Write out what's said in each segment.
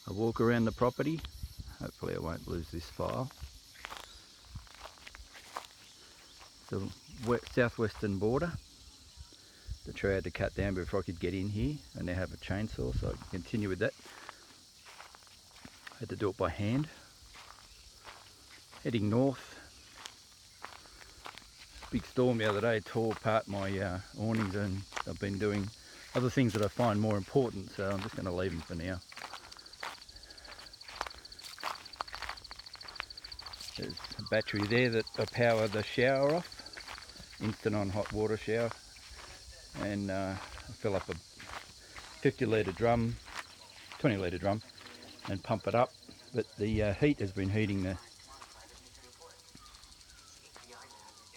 a walk around the property. Hopefully I won't lose this file. The southwestern border. The tree I had to cut down before I could get in here. I now have a chainsaw, so I can continue with that. I had to do it by hand. Heading north. Big storm the other day tore apart my awnings, and I've been doing other things that I find more important, so I'm just going to leave them for now. There's a battery there that I power the shower off, instant on hot water shower, and I fill up a 50 litre drum, 20 litre drum, and pump it up, but the heat has been heating the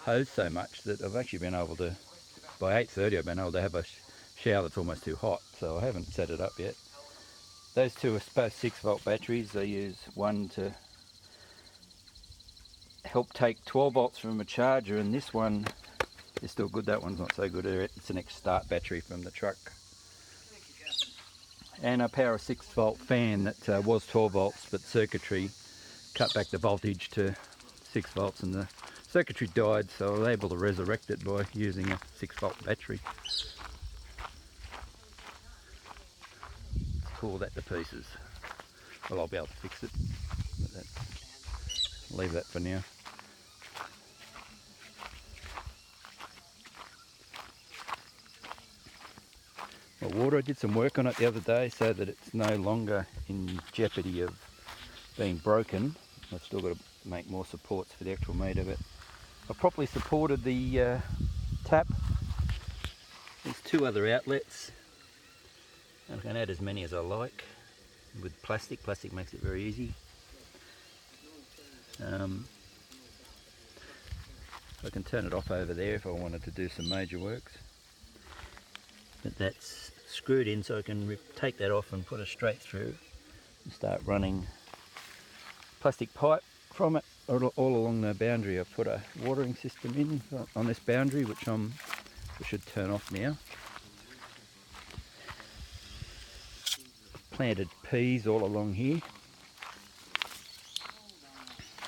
hose so much that I've actually been able to, by 8:30 I've been able to have a shower that's almost too hot, so I haven't set it up yet. Those two are supposed 6-volt batteries. I use one to help take 12 volts from a charger, and this one is still good. That one's not so good. It's an ex-start battery from the truck. And I power a 6-volt fan that was 12 volts, but circuitry cut back the voltage to 6 volts and the circuitry died, so I was able to resurrect it by using a 6-volt battery. Tore that to pieces. Well, I'll be able to fix it, but leave that for now. My water, I did some work on it the other day so that it's no longer in jeopardy of being broken. I've still got to make more supports for the actual meter, but I've properly supported the tap. There's 2 other outlets. I can add as many as I like with plastic. Plastic makes it very easy. I can turn it off over there if I wanted to do some major works. But that's screwed in, so I can take that off and put it straight through and start running plastic pipe from it all along the boundary. I've put a watering system in on this boundary, which I should turn off now. Planted peas all along here.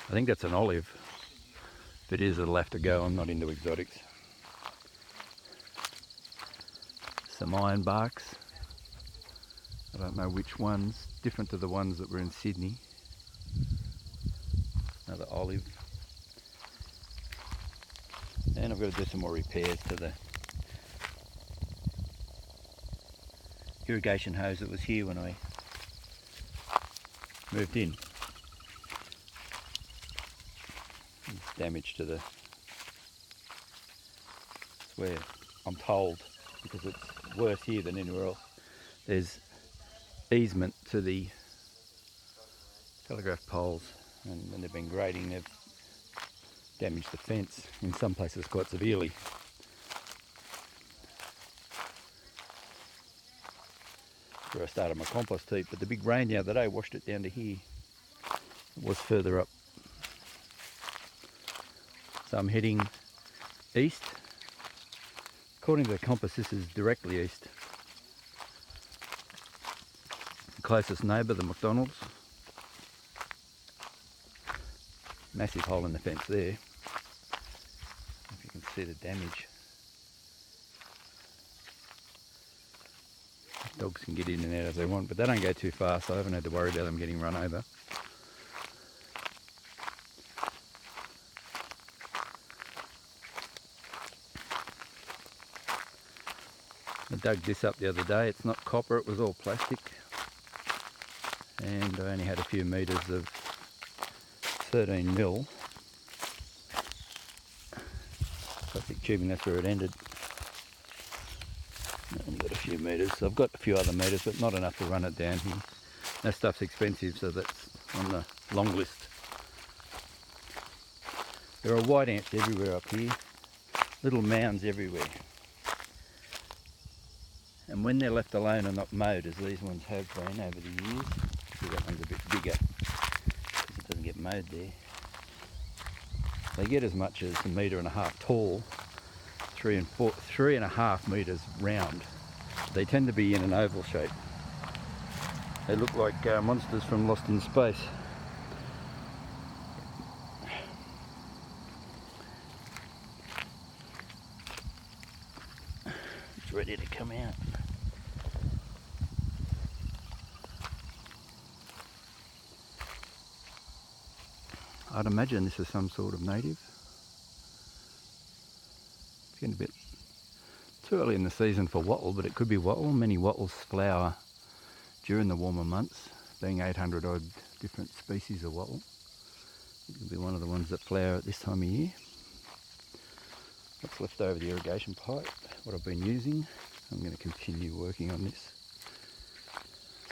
I think that's an olive. If it is, it'll have to go. I'm not into exotics. Some iron barks. I don't know which ones, different to the ones that were in Sydney. Another olive. And I've got to do some more repairs to the irrigation hose that was here when I moved in. It's damage to the where I'm told, because it's worse here than anywhere else. There's easement to the telegraph poles, and when they've been grading, they've damaged the fence in some places quite severely. Where I started my compost heap, but the big rain the other day washed it down to here. It was further up. So I'm heading east. According to the compass, this is directly east. The closest neighbour, the McDonald's. Massive hole in the fence there. If you can see the damage. Dogs can get in and out as they want, but they don't go too far, so I haven't had to worry about them getting run over. I dug this up the other day. It's not copper, it was all plastic. And I only had a few metres of 13mm plastic tubing, that's where it ended. Only got a few metres. I've got a few other metres, but not enough to run it down here. That stuff's expensive, so that's on the long list. There are white ants everywhere up here, little mounds everywhere. And when they're left alone and not mowed, as these ones have been over the years, see that one's a bit bigger because it doesn't get mowed there. They get as much as 1.5 metres tall, 3.5 metres round. They tend to be in an oval shape. They look like monsters from Lost in Space. It's ready to come out. I'd imagine this is some sort of native. It's getting a bit too early in the season for wattle, but it could be wattle. Many wattles flower during the warmer months, being 800 odd different species of wattle. It could be one of the ones that flower at this time of year. What's left over the irrigation pipe, what I've been using. I'm going to continue working on this.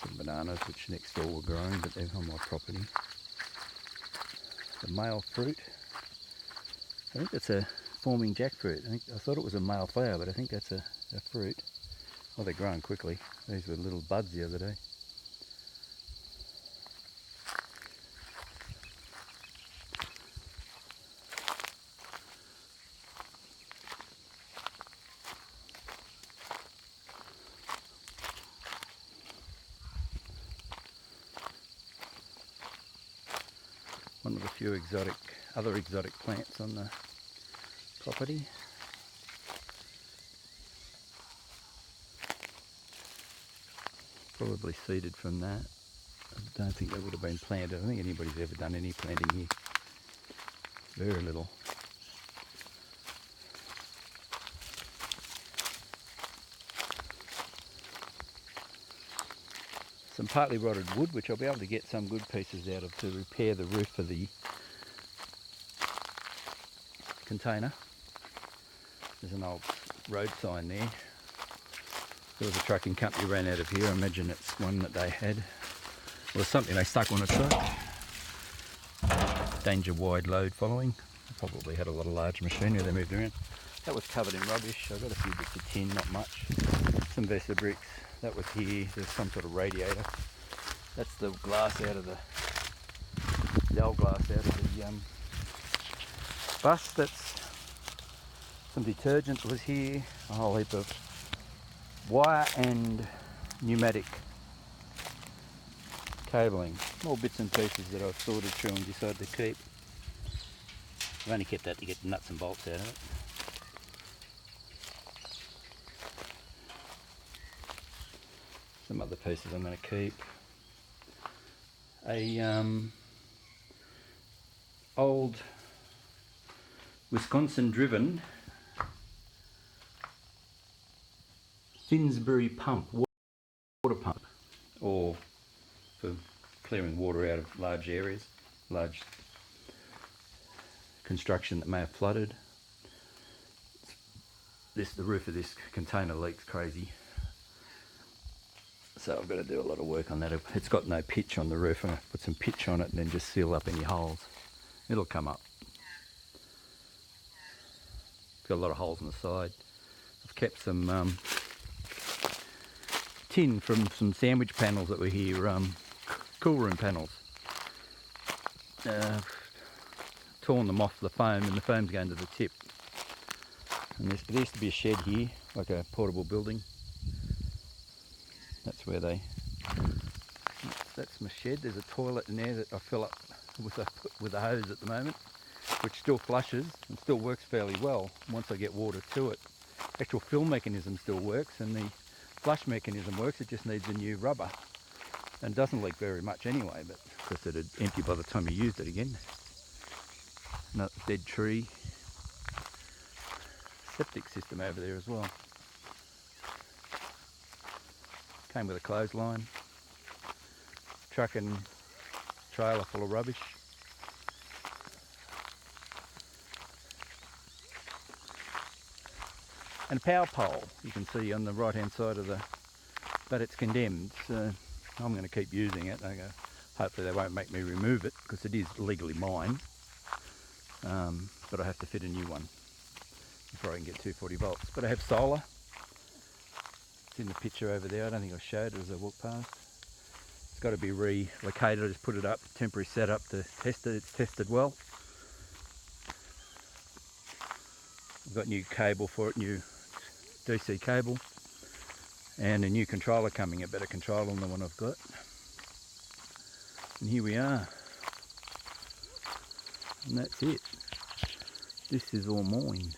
Some bananas which next door were growing, but they're on my property. The male fruit, I think that's a forming jackfruit. I thought it was a male flower, but I think that's a fruit. Well, they're growing quickly. These were little buds the other day. One of the few other exotic plants on the property. Probably seeded from that. I don't think they would have been planted. I don't think anybody's ever done any planting here. Very little. Some partly rotted wood, which I'll be able to get some good pieces out of to repair the roof of the container. There's an old road sign there. There was a trucking company ran out of here. I imagine it's one that they had. Or something they stuck on a truck. Danger wide load following. They probably had a lot of large machinery they moved around. That was covered in rubbish. I got a few bits of tin, not much. Some Versabricks. That was here. There's some sort of radiator. That's the glass out of the old glass out of the bus. That's some detergent that was here. A whole heap of wire and pneumatic cabling. All bits and pieces that I've sorted through and decided to keep. I've only kept that to get the nuts and bolts out of it. Some other pieces I'm going to keep. A old Wisconsin driven Finsbury pump, water pump, or for clearing water out of large areas, large construction that may have flooded. The roof of this container leaks crazy, so I've got to do a lot of work on that. It's got no pitch on the roof. I'm going to put some pitch on it and then just seal up any holes. It'll come up. It's got a lot of holes on the side. I've kept some tin from some sandwich panels that were here, cool room panels. Torn them off the foam, and the foam's going to the tip. And there used to be a shed here, like a portable building. That's where that's my shed. There's a toilet in there that I fill up with a hose at the moment, which still flushes and still works fairly well once I get water to it. Actual fill mechanism still works, and the flush mechanism works. It just needs a new rubber, and doesn't leak very much anyway, but of course it'd empty by the time you used it again. Another dead tree. Septic system over there as well. Came with a clothesline. Truck and trailer full of rubbish. And a power pole you can see on the right hand side of but it's condemned, so I'm going to keep using it. Hopefully they won't make me remove it, because it is legally mine, but I have to fit a new one before I can get 240 volts. But I have solar. It's in the picture over there. I don't think I showed it as I walked past. It's got to be relocated. I just put it up, temporary setup to test it. It's tested well. I've got new cable for it, new DC cable, and a new controller coming, a better controller than the one I've got. And here we are. And that's it. This is all mine.